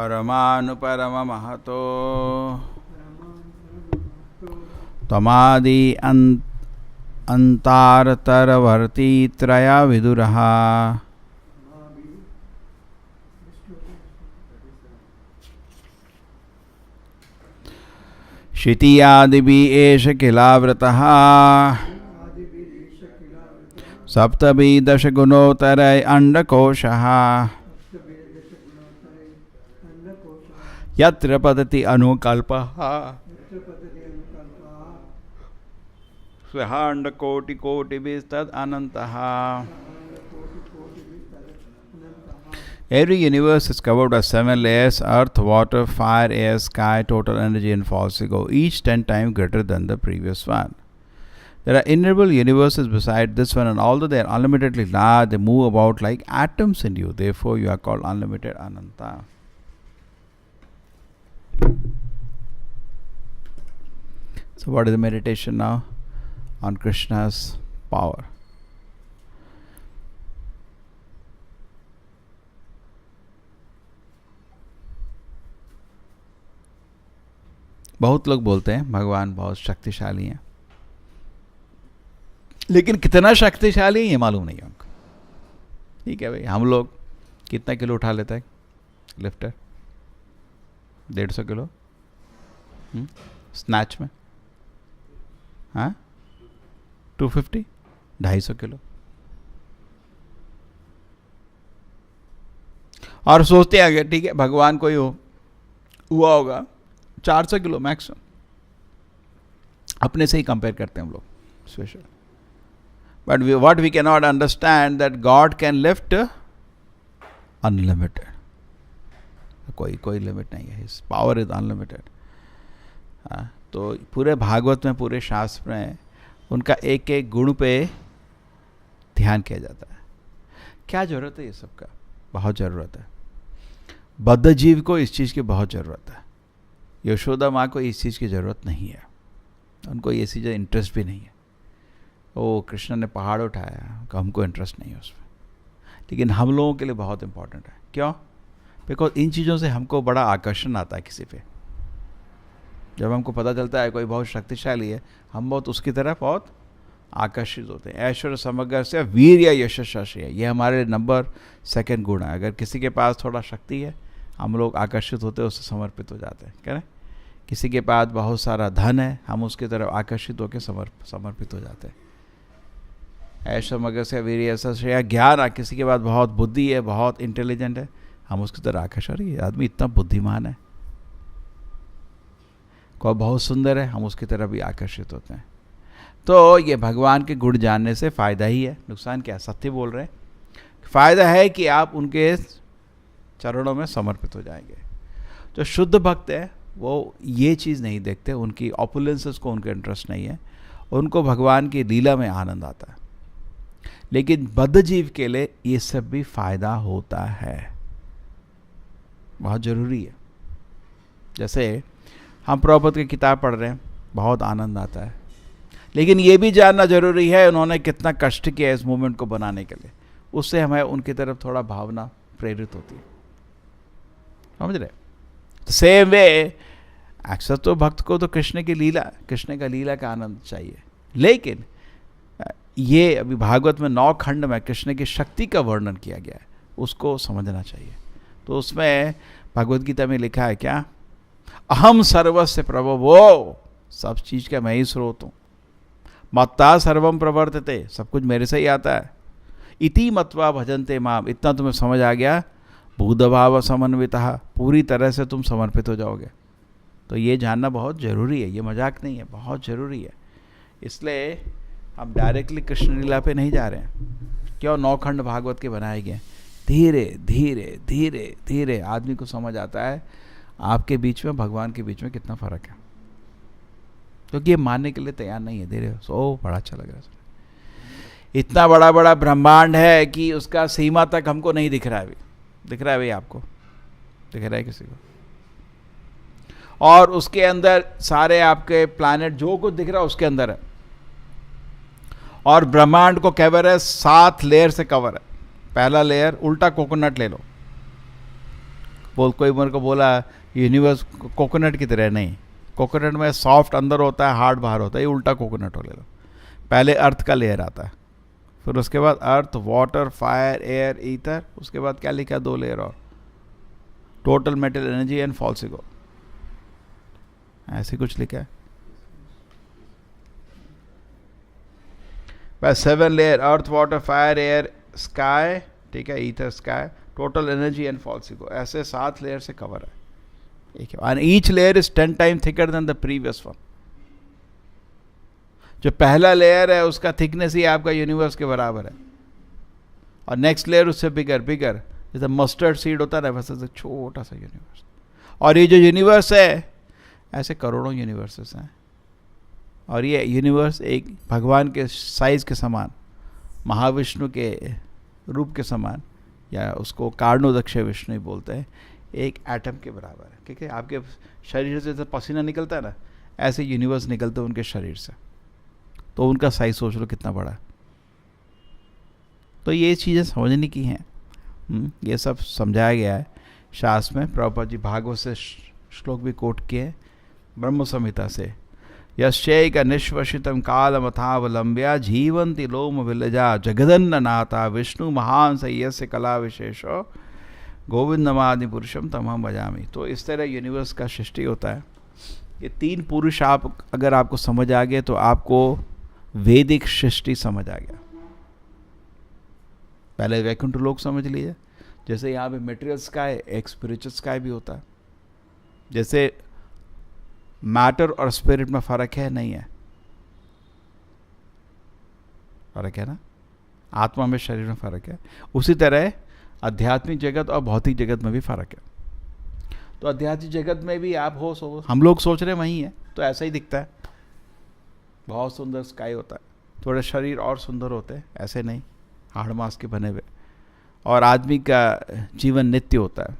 परमानुपरममहतो त्वमादि अन्तारतरवर्ती त्रया विदुरः क्षितियादिभिः एष किलावृतः सप्तभिः दशगुणोत्तरै अंडकोशः यत्र पतति अनुकल्पः स्वहाण्डकोटिकोटिभिस्तद् अनन्तः. Every universe is covered by 7 layers: earth, water, fire, air, sky, total energy and false ego, each 10 times greater than the previous one. There are innumerable universes beside this one, and although they are unlimitedly large, they move about like atoms in you. Therefore, you are called unlimited Ananta. So, what is the meditation now? On Krishna's power. बहुत लोग बोलते हैं भगवान बहुत शक्तिशाली हैं, लेकिन कितना शक्तिशाली है ये मालूम नहीं है उनको. ठीक है भाई, हम लोग कितना किलो उठा लेते हैं लिफ्टर? 150 किलो स्नैच में. हाँ, 250, 250 किलो. और सोचते हैं अगर ठीक है भगवान कोई हुआ होगा 400 किलो मैक्सिमम. अपने से ही कंपेयर करते हैं हम लोग special. But what we can not understand that God can lift unlimited. कोई लिमिट नहीं है. His power is unlimited. तो पूरे भागवत में, पूरे शास्त्र में उनका एक एक गुण पे ध्यान किया जाता है. क्या जरूरत है ये सब का? बहुत ज़रूरत है. बद्ध जीव को इस चीज़ की बहुत ज़रूरत है. यशोदा माँ को इस चीज़ की ज़रूरत नहीं है. उनको ये चीज़ इंटरेस्ट भी नहीं है. ओ कृष्ण ने पहाड़ उठाया, हमको इंटरेस्ट नहीं है उसमें. लेकिन हम लोगों के लिए बहुत इंपॉर्टेंट है. क्यों? बिकॉज इन चीज़ों से हमको बड़ा आकर्षण आता है किसी पे. जब हमको पता चलता है कोई बहुत शक्तिशाली है, हम बहुत उसकी तरफ बहुत आकर्षित होते हैं. ऐश्वर्य समग्र से वीर्य यशस्वी है, ये हमारे नंबर 2 गुण है. अगर किसी के पास थोड़ा शक्ति है, हम लोग आकर्षित होते हैं, उससे समर्पित हो जाते हैं. कह रहे? किसी के पास बहुत सारा धन है, हम उसकी तरफ आकर्षित होकर समर्पित हो जाते हैं. ऐश्वर्य समग्र से वीर्य यशस्वी. ज्ञान, किसी के पास बहुत बुद्धि है, बहुत इंटेलिजेंट है, हम उसकी तरफ आकर्षित. ये आदमी इतना बुद्धिमान है. कोई बहुत सुंदर है, हम उसकी तरफ भी आकर्षित होते हैं. तो ये भगवान के गुण जानने से फ़ायदा ही है. नुकसान क्या? सत्य बोल रहे हैं. फ़ायदा है कि आप उनके चरणों में समर्पित हो जाएंगे. जो शुद्ध भक्त है वो ये चीज़ नहीं देखते, उनकी ऑपुलेंसेस को उनका इंटरेस्ट नहीं है, उनको भगवान की लीला में आनंद आता है. लेकिन बद्ध जीव के लिए ये सब भी फ़ायदा होता है, बहुत ज़रूरी है. जैसे हम प्रभुपाद की किताब पढ़ रहे हैं, बहुत आनंद आता है, लेकिन ये भी जानना जरूरी है उन्होंने कितना कष्ट किया इस मूवमेंट को बनाने के लिए. उससे हमें उनकी तरफ थोड़ा भावना प्रेरित होती है. समझ रहे? सेम वे अक्सर तो भक्त को तो कृष्ण का लीला का आनंद चाहिए. लेकिन ये अभी भागवत में 9 खंड में कृष्ण की शक्ति का वर्णन किया गया है, उसको समझना चाहिए. तो उसमें भगवद गीता में लिखा है क्या? अहम सर्वस्य प्रभवो, सब चीज़ का मैं ही स्रोत हूँ. मत्ता सर्वम प्रवर्तते, सब कुछ मेरे से ही आता है. इति मत्वा भजन्ते माम, इतना तुम्हें समझ आ गया. बुद्धभाव समन्वितः, पूरी तरह से तुम समर्पित हो जाओगे. तो ये जानना बहुत ज़रूरी है, ये मजाक नहीं है, बहुत ज़रूरी है. इसलिए हम डायरेक्टली कृष्ण लीला पे नहीं जा रहे हैं. क्यों? 9 खंड भागवत के बनाए गए. धीरे धीरे धीरे धीरे आदमी को समझ आता है आपके बीच में, भगवान के बीच में कितना फ़र्क है. क्योंकि ये मानने के लिए तैयार नहीं है. धीरे बड़ा अच्छा लग रहा है. इतना बड़ा बड़ा ब्रह्मांड है कि उसका सीमा तक हमको नहीं दिख रहा है. अभी दिख रहा है भाई? आपको दिख रहा है किसी को? और उसके अंदर सारे आपके प्लैनेट जो कुछ दिख रहा है उसके अंदर है. और ब्रह्मांड को कवर है, 7 लेयर से कवर है. पहला लेयर उल्टा कोकोनट ले लो, कोई मेरे को बोला यूनिवर्स कोकोनट की तरह नहीं, कोकोनट में सॉफ्ट अंदर होता है, हार्ड बाहर होता है, ये उल्टा कोकोनट हो ले लो। पहले अर्थ का लेयर आता है, फिर उसके बाद earth, water, fire, air, ether, उसके बाद क्या लिखा है 2 लेयर और, टोटल मेटल एनर्जी एंड फॉल्सिगो, ऐसे कुछ लिखा है। बस 7 layer, earth, water, fire, air, sky, ठीक है, ether, sky, total energy and फॉल्सिगो, ऐसे 7 लेयर से कवर है। ठीक है, and each layer is 10 time thicker than the previous one. जो पहला लेयर है उसका थिकनेस ही आपका यूनिवर्स के बराबर है, और नेक्स्ट लेयर उससे बिगर बिगर, जैसे मस्टर्ड सीड होता है ना, वैसे छोटा सा यूनिवर्स। और ये जो यूनिवर्स है, ऐसे करोड़ों यूनिवर्सेस हैं, और ये यूनिवर्स एक भगवान के साइज के समान, महाविष्णु के रूप के समान, या उसको कारणोदक्ष विष्णु ही बोलते हैं, एक एटम के बराबर है। ठीक है, आपके शरीर से जैसे पसीना निकलता है ना, ऐसे यूनिवर्स निकलते हैं उनके शरीर से, तो उनका साइज सोच लो कितना बड़ा है। तो ये चीज़ें समझने की हैं, ये सब समझाया गया है शास्त्र में। प्रभुपाद जी भागवत से श्लोक भी कोट किए, ब्रह्म संहिता से, यश्चैक निश्वसितम कालमथावलंब्या जीवंति लोम विलजा जगदन्न नाथा विष्णु महान सय्यस्य कला विशेषो गोविंदमादि पुरुषम तमहम भजामि। तो इस तरह यूनिवर्स का सृष्टि होता है। ये 3 पुरुष आप अगर आपको समझ आ गए तो आपको वैदिक सृष्टि समझ आ गया। पहले वैकुंठ लोक समझ लीजिए, जैसे यहाँ पे मेटेरियल स्काई, एक स्पिरिचुअल स्काई भी होता है। जैसे मैटर और स्पिरिट में फर्क है, नहीं है? फर्क है ना, आत्मा में शरीर में फर्क है। उसी तरह आध्यात्मिक जगत और भौतिक जगत में भी फर्क है। तो आध्यात्मिक जगत में भी आप हम लोग सोच रहे हैं वही है, तो ऐसा ही दिखता है, बहुत सुंदर स्काई होता है, थोड़े शरीर और सुंदर होते हैं, ऐसे नहीं हाड़ मांस के बने हुए। और आदमी का जीवन नित्य होता है,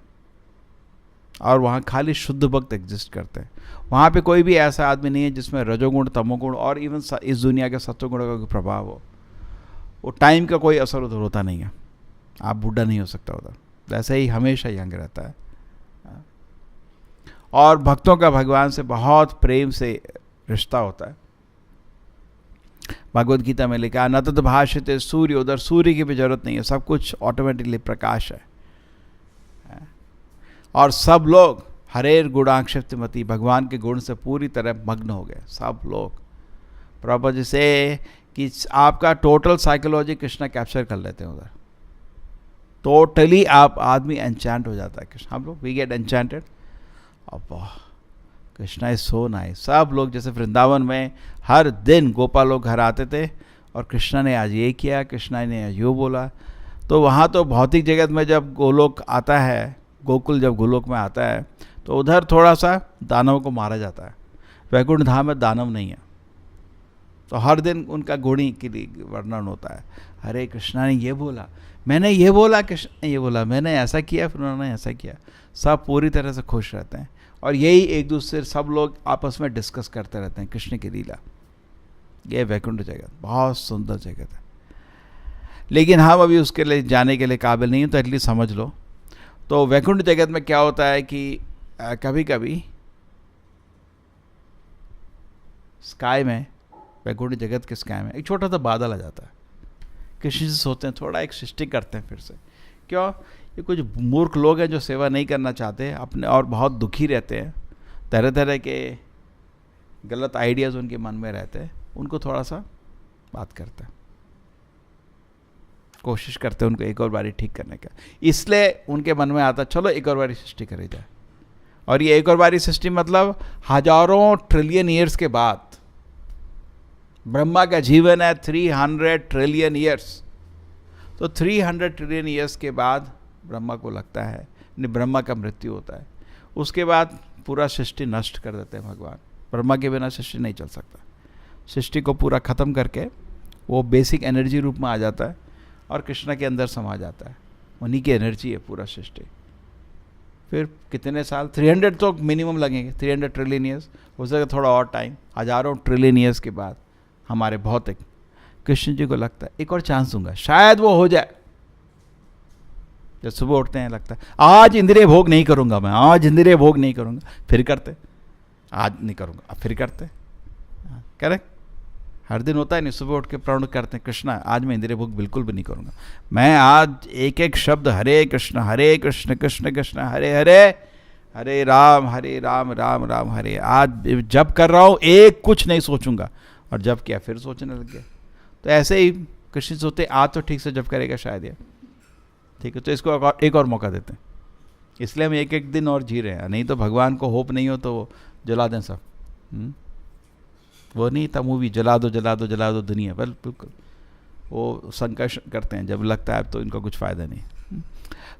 और वहाँ खाली शुद्ध भक्त एग्जिस्ट करते हैं। वहाँ पे कोई भी ऐसा आदमी नहीं है जिसमें रजोगुण, तमोगुण और इवन इस दुनिया के सत्वगुण का कोई प्रभाव हो। वो टाइम का कोई असर उधर होता नहीं है, आप बूढ़ा नहीं हो सकता उधर, वैसे ही हमेशा यंग रहता है। और भक्तों का भगवान से बहुत प्रेम से रिश्ता होता है। भगवद गीता में लिखा न तद भाष्यते सूर्य, उधर सूर्य की भी जरूरत नहीं है, सब कुछ ऑटोमेटिकली प्रकाश है। और सब लोग हरेर गुणाक्षिप्तमति, भगवान के गुण से पूरी तरह मग्न हो गए सब लोग। प्रभु जी से कि आपका टोटल साइकोलॉजी कृष्णा कैप्चर कर लेते हैं उधर, टोटली आप आदमी एन्चेंट हो जाता है कृष्ण। हम लोग वी गेट एन्चेंटेड, अब कृष्णा इज सो नाइस। सब लोग जैसे वृंदावन में हर दिन गोपाल लोग घर आते थे, और कृष्णा ने आज ये किया, कृष्णा ने आज यो बोला। तो वहाँ तो भौतिक जगत में जब गोलोक आता है, गोकुल जब गोलोक में आता है, तो उधर थोड़ा सा दानव को मारा जाता है। वैकुंठ धाम में दानव नहीं है, तो हर दिन उनका गुणी के लिए वर्णन होता है। हरे कृष्णा ने ये बोला, मैंने ये बोला, कृष्ण ने ये बोला, मैंने ऐसा किया, फिर उन्होंने ऐसा किया। सब पूरी तरह से खुश रहते हैं, और यही एक दूसरे सब लोग आपस में डिस्कस करते रहते हैं कृष्ण की लीला। ये वैकुंठ जगत बहुत सुंदर जगत है, लेकिन हम अभी उसके लिए जाने के लिए काबिल नहीं हैं, तो एटलीस्ट समझ लो। तो वैकुंठ जगत में क्या होता है कि कभी कभी स्काई में, वैकुंठ जगत के स्काई में एक छोटा सा बादल आ जाता है। कृष्ण से सोचते हैं थोड़ा एक सृष्टि करते हैं फिर से। क्यों? ये कुछ मूर्ख लोग हैं जो सेवा नहीं करना चाहते अपने, और बहुत दुखी रहते हैं, तरह तरह के गलत आइडियाज़ उनके मन में रहते हैं, उनको थोड़ा सा बात करते हैं, कोशिश करते हैं उनको एक और बारी ठीक करने का। इसलिए उनके मन में आता चलो एक और बारी सृष्टि करी जाए। और ये एक और बारी सृष्टि मतलब हजारों ट्रिलियन ईयर्स के बाद। ब्रह्मा का जीवन है 300 ट्रिलियन ईयर्स, तो 300 ट्रिलियन ईयर्स के बाद ब्रह्मा को लगता है, ब्रह्मा का मृत्यु होता है, उसके बाद पूरा सृष्टि नष्ट कर देते हैं भगवान। ब्रह्मा के बिना सृष्टि नहीं चल सकता। सृष्टि को पूरा ख़त्म करके वो बेसिक एनर्जी रूप में आ जाता है, और कृष्णा के अंदर समा जाता है, उन्हीं की एनर्जी है पूरा सृष्टि। फिर कितने साल, 300 तो मिनिमम लगेंगे, 300 ट्रिलियन ईयर्स, हो सके थोड़ा और टाइम, हजारों ट्रिलियन ईयर्स के बाद हमारे भौतिक कृष्ण जी को लगता है एक और चांस दूंगा, शायद वो हो जाए। जब सुबह उठते हैं लगता है आज इंद्रिय भोग नहीं करूंगा, मैं आज इंद्रिय भोग नहीं करूंगा, फिर करते, आज नहीं करूंगा, अब फिर करते। करेक्ट, हर दिन होता है नहीं, सुबह उठ के प्रण करते हैं कृष्णा आज मैं इंद्रिय भोग बिल्कुल भी नहीं करूंगा, मैं आज एक एक शब्द हरे कृष्ण कृष्ण कृष्ण हरे हरे, हरे राम राम राम हरे, आज जब कर रहा हूं एक कुछ नहीं सोचूंगा, और जब किया फिर सोचने लग गया। तो ऐसे ही कृष्ण सोचते आज तो ठीक से जब करेगा शायद ये, ठीक है, तो इसको एक और मौका देते हैं, इसलिए हम एक एक दिन और जी रहे हैं। नहीं तो भगवान को होप नहीं हो तो वो जला दें सब। वो नहीं था मूवी जला दो जला दो जला दो दुनिया, बिल्कुल वो संकर्ष करते हैं जब लगता है तो इनका कुछ फ़ायदा नहीं।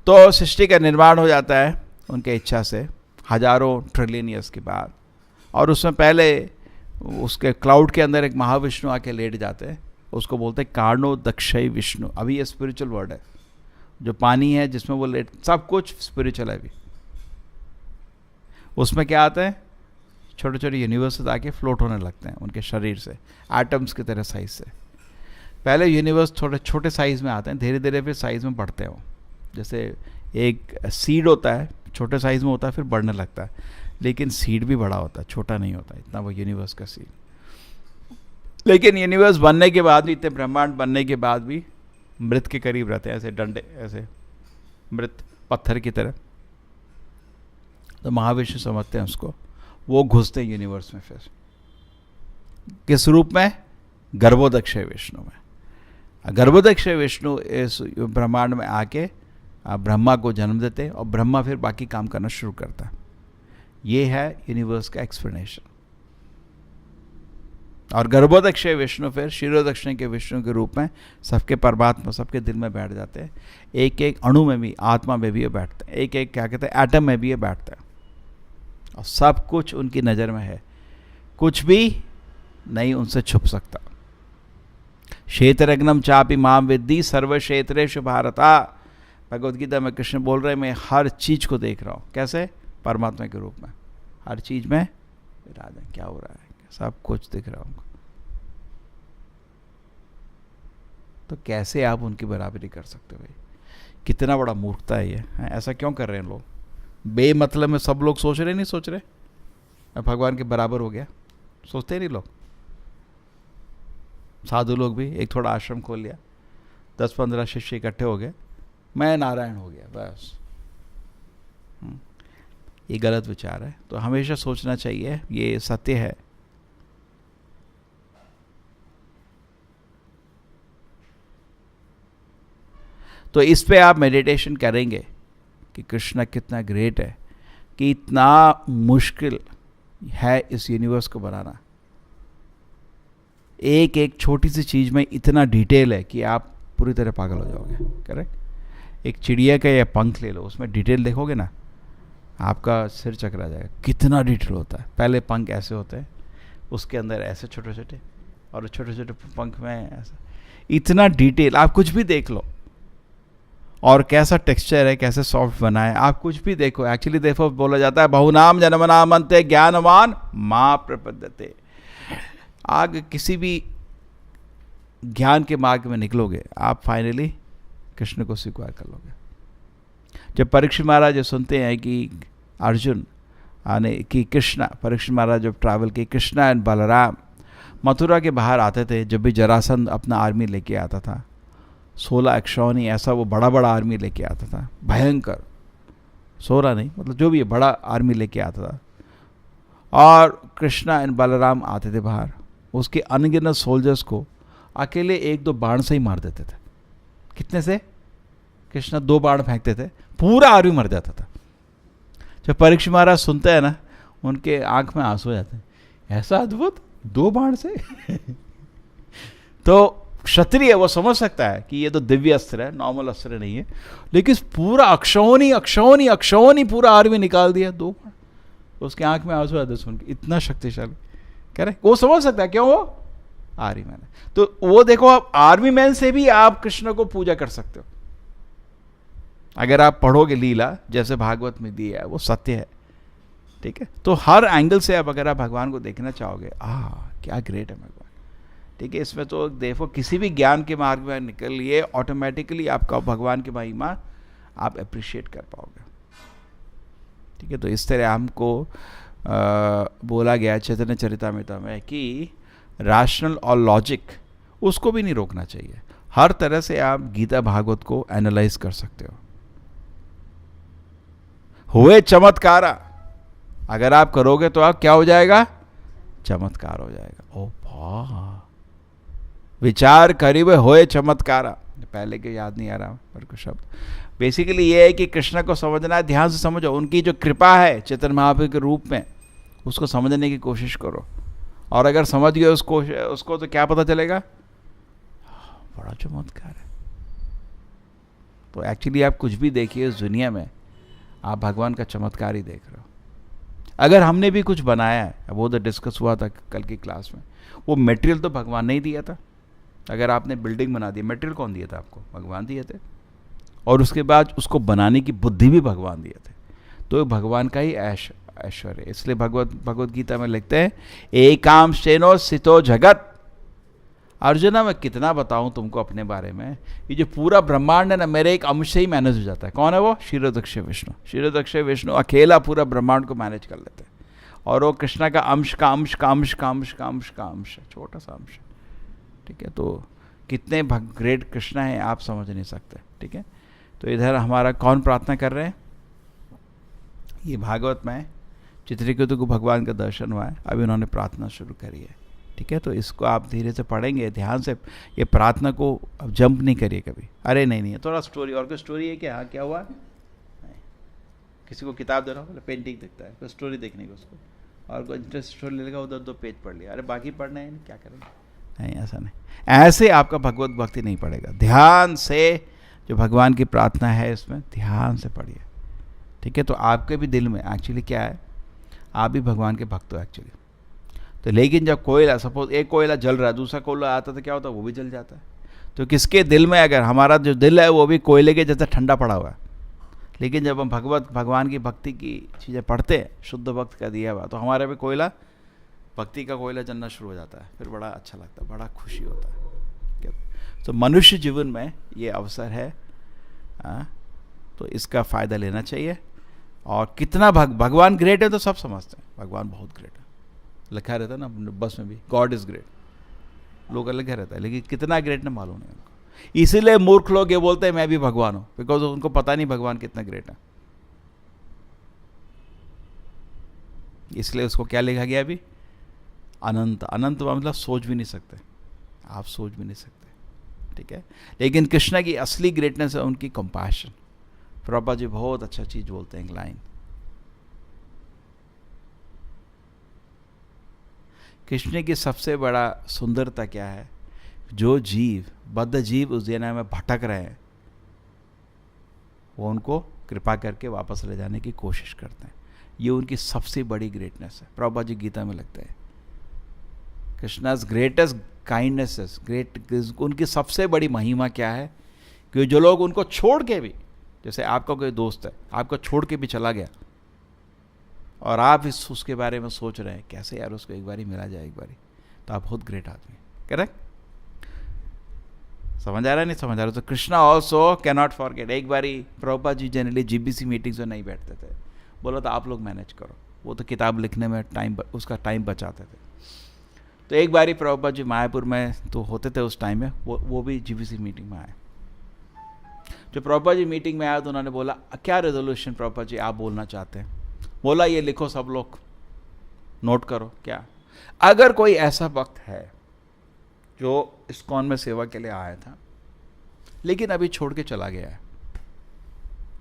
तो सृष्टि का निर्माण हो जाता है उनके इच्छा से हजारों ट्रिलियन ईयर्स के बाद, और उसमें पहले उसके क्लाउड के अंदर एक महाविष्णु आके लेट जाते हैं, उसको बोलते हैं कारणो दक्षय विष्णु। अभी ये स्पिरिचुअल वर्ड है, जो पानी है जिसमें वो लेट, सब कुछ स्पिरिचुअल है अभी। उसमें क्या आता है, छोटे छोटे यूनिवर्स आके फ्लोट होने लगते हैं उनके शरीर से, एटम्स की तरह साइज से। पहले यूनिवर्स थोड़े छोटे साइज़ में आते हैं, धीरे धीरे फिर साइज़ में बढ़ते हैं वो। जैसे एक सीड होता है, छोटे साइज़ में होता है फिर बढ़ने लगता है, लेकिन सीड भी बड़ा होता है, छोटा नहीं होता इतना वो यूनिवर्स का सीड। लेकिन यूनिवर्स बनने के बाद भी, इतने ब्रह्मांड बनने के बाद भी मृत के करीब रहते हैं, ऐसे डंडे, ऐसे मृत पत्थर की तरह। तो महाविष्णु समझते हैं उसको, वो घुसते हैं यूनिवर्स में। फिर किस रूप में? गर्भोदक्षय विष्णु में। गर्भोदक्षय विष्णु इस ब्रह्मांड में आके ब्रह्मा को जन्म देते हैं, और ब्रह्मा फिर बाकी काम करना शुरू करता है। ये है यूनिवर्स का एक्सप्लेनेशन। और गर्भोदक्षय विष्णु फिर शिरोदक्षिण के विष्णु के रूप में सबके परमात्मा, सबके दिल में बैठ जाते हैं। एक एक अणु में भी, आत्मा में भी ये बैठते हैं, एक एक क्या कहते हैं एटम में भी ये बैठते हैं, और सब कुछ उनकी नज़र में है, कुछ भी नहीं उनसे छुप सकता। क्षेत्रज्ञम चापि माम विद्धि सर्व क्षेत्रेषु भारता। भगवद गीता में कृष्ण बोल रहे हैं मैं हर चीज़ को देख रहा हूँ। कैसे? परमात्मा के रूप में हर चीज़ में विराजमान, क्या हो रहा है सब कुछ दिख रहा हूँ। तो कैसे आप उनकी बराबरी कर सकते हो भाई? कितना बड़ा मूर्खता है ये। ऐसा क्यों कर रहे हैं लोग? बेमतलब में सब लोग सोच रहे, नहीं सोच रहे मैं भगवान के बराबर हो गया, सोचते नहीं लोग। साधु लोग भी एक थोड़ा आश्रम खोल लिया, 10-15 शिष्य इकट्ठे हो गए, मैं नारायण हो गया बस। ये गलत विचार है। तो हमेशा सोचना चाहिए ये सत्य है। तो इस पे आप मेडिटेशन करेंगे कि कृष्ण कितना ग्रेट है, कि इतना मुश्किल है इस यूनिवर्स को बनाना। एक एक छोटी सी चीज़ में इतना डिटेल है कि आप पूरी तरह पागल हो जाओगे। करेक्ट? एक चिड़िया का या पंख ले लो, उसमें डिटेल देखोगे ना, आपका सिर चकरा जाएगा, कितना डिटेल होता है। पहले पंख ऐसे होते हैं, उसके अंदर ऐसे छोटे छोटे, और छोटे छोटे पंख में ऐसा, इतना डिटेल। आप कुछ भी देख लो, और कैसा टेक्सचर है, कैसे सॉफ्ट बना है, आप कुछ भी देखो। एक्चुअली देखो, बोला जाता है बहुनाम जन्मनाम अन्ते ज्ञानवान मां प्रपद्यते। आग किसी भी ज्ञान के मार्ग में निकलोगे, आप फाइनली कृष्ण को स्वीकार कर लोगे। जब परीक्षित महाराज जो सुनते हैं कि अर्जुन आने कि कृष्णा, परीक्षित महाराज जब ट्रैवल की, कृष्णा एंड बलराम मथुरा के बाहर आते थे, जब भी जरासंध अपना आर्मी लेके आता था, 16 अक्षौनी ऐसा वो बड़ा बड़ा आर्मी लेके आता था, भयंकर, 16 नहीं मतलब जो भी है बड़ा आर्मी लेके आता था, और कृष्णा एंड बलराम आते थे बाहर, उसके अनगिनत सोल्जर्स को अकेले 1-2 बाण से ही मार देते थे। कितने से? कृष्णा 2 बाण फेंकते थे, पूरा आर्मी मर जाता था। जब परीक्षित महाराज सुनते हैं ना, उनके आंख में आंसू आ जाते हैं, ऐसा अद्भुत 2 बाण से। तो क्षत्रिय वो समझ सकता है कि ये तो दिव्य अस्त्र है, नॉर्मल अस्त्र नहीं है, लेकिन पूरा अक्षौनी अक्षौनी अक्षौनी पूरा आर्मी निकाल दिया 2 बाण। उसके आंख में आंसू आते सुन के, इतना शक्तिशाली। कह रहे वो समझ सकता है, क्यों? वो आर्मी मैन है। तो वो देखो, आप आर्मी मैन से भी आप कृष्ण को पूजा कर सकते हो अगर आप पढ़ोगे लीला, जैसे भागवत में दी है, वो सत्य है। ठीक है? तो हर एंगल से आप अगर आप भगवान को देखना चाहोगे, क्या ग्रेट है भगवान। ठीक है? इसमें तो देखो, किसी भी ज्ञान के मार्ग में निकलिए, ऑटोमेटिकली आपका भगवान की महिमा आप अप्रिशिएट कर पाओगे। ठीक है, तो इस तरह हमको बोला गया चैतन्य चरितामृत में कि रैशनल और लॉजिक उसको भी नहीं रोकना चाहिए। हर तरह से आप गीता भागवत को एनालाइज कर सकते हो। हुए चमत्कारा, अगर आप करोगे तो आप क्या हो जाएगा? चमत्कार हो जाएगा। ओ वाह, विचार करीब होए चमत्कारा, पहले के याद नहीं आ रहा पर कुछ शब्द। बेसिकली ये है कि कृष्ण को समझना है, ध्यान से समझो। उनकी जो कृपा है चैतन्य महाप्रभु के रूप में, उसको समझने की कोशिश करो। और अगर समझ गए उसको तो क्या पता चलेगा? बड़ा चमत्कार है। तो एक्चुअली आप कुछ भी देखिए इस दुनिया में, आप भगवान का चमत्कार ही देख रहे हो। अगर हमने भी कुछ बनाया है, वो तो डिस्कस हुआ था कल की क्लास में, वो मटेरियल तो भगवान ने ही दिया था। अगर आपने बिल्डिंग बना दी, मटेरियल कौन दिया था आपको? भगवान दिए थे। और उसके बाद उसको बनाने की बुद्धि भी भगवान दिए थे। तो भगवान का ही ऐश्वर्य। इसलिए भगवत गीता में लिखते हैं, एकाम शेनो सितो जगत। अर्जुना, मैं कितना बताऊं तुमको अपने बारे में, ये जो पूरा ब्रह्मांड है ना, मेरे एक अंश से ही मैनेज हो जाता है। कौन है वो? क्षीरोदक्ष विष्णु। क्षीरोदक्ष विष्णु अकेला पूरा ब्रह्मांड को मैनेज कर लेते हैं। और वो कृष्णा का अंश का अंश का अंश का अंश का अंश का अंश, छोटा सा अंश। ठीक है, तो कितने ग्रेट कृष्णा है आप समझ नहीं सकते। ठीक है, तो इधर हमारा कौन प्रार्थना कर रहे हैं? ये भागवत में चित्रकेतु को भगवान का दर्शन हुआ है, अभी उन्होंने प्रार्थना शुरू करी है। ठीक है, तो इसको आप धीरे से पढ़ेंगे ध्यान से। ये प्रार्थना को अब जंप नहीं करिए कभी। अरे नहीं, थोड़ा स्टोरी, और कोई स्टोरी है क्या? हाँ, क्या हुआ? नहीं। किसी को किताब दे रहा हूँ, पेंटिंग देखता है, कोई स्टोरी देखने को उसको, और कोई इंटरेस्ट स्टोरी ले लेगा, उधर 2 पेज पढ़ लिया, अरे बाकी पढ़ना है क्या करेंगे? नहीं, ऐसा नहीं। ऐसे आपका भगवत भक्ति नहीं पड़ेगा। ध्यान से जो भगवान की प्रार्थना है इसमें ध्यान से पढ़िए। ठीक है, तो आपके भी दिल में एक्चुअली क्या है, आप भी भगवान के भक्त हो एक्चुअली। तो लेकिन जब कोयला, सपोज एक कोयला जल रहा है, दूसरा कोयला आता तो क्या होता है? वो भी जल जाता है। तो किसके दिल में, अगर हमारा जो दिल है वो भी कोयले के जैसा ठंडा पड़ा हुआ है, लेकिन जब हम भगवान की भक्ति की चीज़ें पढ़ते हैं, शुद्ध भक्त का दिया हुआ, तो हमारा भी कोयला, भक्ति का कोयला जलना शुरू हो जाता है। फिर बड़ा अच्छा लगता है, बड़ा खुशी होता है। तो मनुष्य जीवन में ये अवसर है, तो इसका फ़ायदा लेना चाहिए। और कितना भगवान ग्रेट है तो सब समझते हैं, भगवान बहुत ग्रेट है। लिखा रहता है ना बस में भी, गॉड इज़ ग्रेट, लोग लिखा रहता है, लेकिन कितना ग्रेट ना मालूम नहीं उनको। इसीलिए मूर्ख लोग ये बोलते हैं मैं भी भगवान हूँ, बिकॉज उनको पता नहीं भगवान कितना ग्रेट है। इसलिए उसको क्या लिखा गया अभी? अनंत। अनंत मतलब सोच भी नहीं सकते, आप सोच भी नहीं सकते। ठीक है, लेकिन कृष्ण की असली ग्रेटनेस है उनकी कंपैशन। प्रभुपाद जी बहुत अच्छा चीज बोलते हैं, एक लाइन, कृष्ण की सबसे बड़ा सुंदरता क्या है? जो जीव, बद्ध जीव उस दुनिया में भटक रहे हैं, वो उनको कृपा करके वापस ले जाने की कोशिश करते हैं। ये उनकी सबसे बड़ी ग्रेटनेस है। प्रभुपाद जी गीता में लगता है कृष्णा's ग्रेटेस्ट काइंडनेस, उनकी सबसे बड़ी महिमा क्या है कि जो लोग उनको छोड़ के भी, जैसे आपका कोई दोस्त है आपको छोड़ के भी चला गया और आप उसके बारे में सोच रहे हैं कैसे यार उसको एक बारी मिला जाए एक बारी, तो आप बहुत ग्रेट आदमी। करेक्ट? समझ आ रहा है? नहीं समझ आ रहा? तो Krishna also can not forget. एक बारी Prabhupada ji generally GBC meetings में नहीं बैठते थे, बोला था आप लोग मैनेज करो, वो तो किताब लिखने में उसका टाइम बचाते थे। तो एक बारी प्रभुपाद जी मायापुर में तो होते थे उस टाइम में, वो भी जीबीसी मीटिंग में आए। जो प्रभुपाद जी मीटिंग में आया तो उन्होंने बोला क्या रेजोल्यूशन प्रभुपाद जी आप बोलना चाहते हैं? बोला ये लिखो, सब लोग नोट करो। क्या? अगर कोई ऐसा वक्त है जो इस्कॉन में सेवा के लिए आया था लेकिन अभी छोड़ के चला गया है,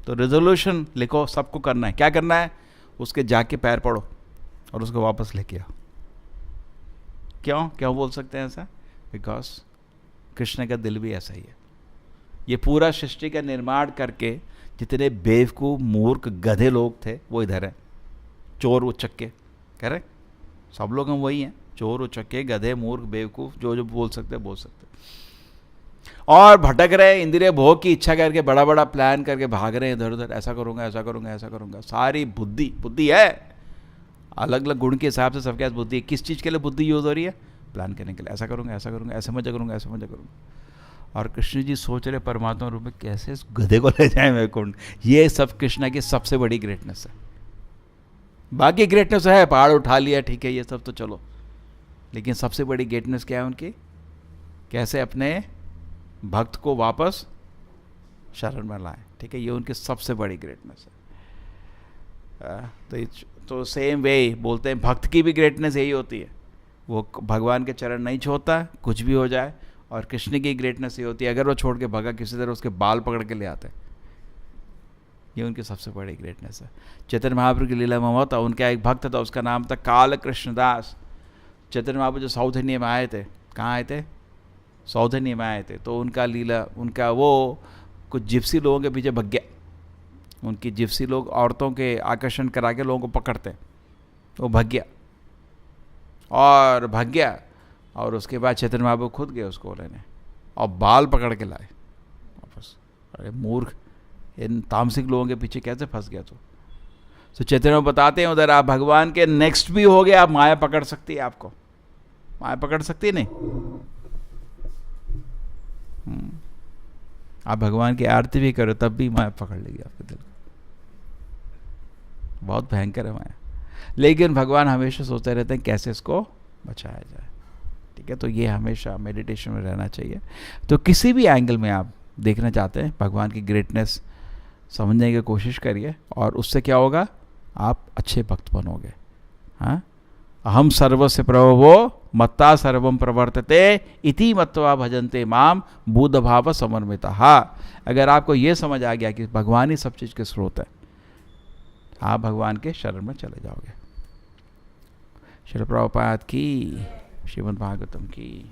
तो रेजोल्यूशन लिखो, सबको करना है। क्या करना है? उसके जाके पैर पड़ो और उसको वापस लेके आओ। क्यों बोल सकते हैं ऐसा? बिकॉज कृष्ण का दिल भी ऐसा ही है। ये पूरा सृष्टि का निर्माण करके जितने बेवकूफ मूर्ख गधे लोग थे वो इधर हैं, चोर उचक्के। करेक्ट? सब लोग हम वही हैं, चोर उचक्के गधे मूर्ख बेवकूफ, जो बोल सकते बोल सकते, और भटक रहे इंद्रिय भोग की इच्छा करके बड़ा बड़ा प्लान करके भाग रहे हैं इधर उधर, ऐसा करूंगा ऐसा करूंगा ऐसा करूंगा। सारी बुद्धि है, अलग अलग गुण के हिसाब से सबके पास बुद्धि है। किस चीज़ के लिए बुद्धि यूज हो रही है? प्लान करने के लिए। ऐसा करूंगा ऐसा करूंगा, ऐसे मजा करूंगा ऐसे मजा करूंगा। और कृष्ण जी सोच रहे परमात्मा रूप में कैसे इस गधे को ले जाए वैकुंठ। ये सब कृष्ण की सबसे बड़ी ग्रेटनेस है। बाकी ग्रेटनेस है, पहाड़ उठा लिया, ठीक है, ये सब तो चलो, लेकिन सबसे बड़ी ग्रेटनेस क्या है उनकी, कैसे अपने भक्त को वापस शरण में लाए, ठीक है, ये उनकी सबसे बड़ी ग्रेटनेस है। तो सेम वे बोलते हैं भक्त की भी ग्रेटनेस यही होती है, वो भगवान के चरण नहीं छोड़ता कुछ भी हो जाए। और कृष्ण की ग्रेटनेस ये होती है अगर वो छोड़ के भगा किसी तरह उसके बाल पकड़ के ले आते हैं, ये उनकी सबसे बड़ी ग्रेटनेस है। चैतन्य महाप्रभु की लीला में होता, उनका एक भक्त था, उसका नाम था काल कृष्णदास। चैतन्य महाप्रभु जो साउथ इंडिया में आए थे, कहाँ आए थे, साउथ इंडिया में आए थे, तो उनका लीला, उनका वो कुछ जिप्सी लोगों के पीछे भग गया। उनकी जिप्सी लोग औरतों के आकर्षण करा के लोगों को पकड़ते, वो भग गया और उसके बाद चैतन्य महाप्रभु खुद गए उसको लेने और बाल पकड़ के लाए वापस। अरे मूर्ख, इन तामसिक लोगों के पीछे कैसे फंस गया तू। तो चैतन्य बताते हैं उधर आप भगवान के नेक्स्ट भी हो गए, आप माया पकड़ सकती है, आपको माया पकड़ सकती है नहीं। आप भगवान की आरती भी करो तब भी माया पकड़ लेगी आपके दिल को, बहुत भयंकर है माया। लेकिन भगवान हमेशा सोचते रहते हैं कैसे इसको बचाया जाए, ठीक है। तो ये हमेशा मेडिटेशन में रहना चाहिए। तो किसी भी एंगल में आप देखना चाहते हैं भगवान की ग्रेटनेस समझने की कोशिश करिए, और उससे क्या होगा, आप अच्छे भक्त बनोगे। हाँ, अहम सर्वस्य प्रभवो मत्ता सर्वम प्रवर्तते इति मत्वा भजन्ते माम बुद्ध भाव समन्विता। हाँ, अगर आपको ये समझ आ गया कि भगवान ही सब चीज़ के स्रोत है, आप भगवान के शरण में चले जाओगे। श्रील प्रभुपाद की, श्रीमद् भागवतम की।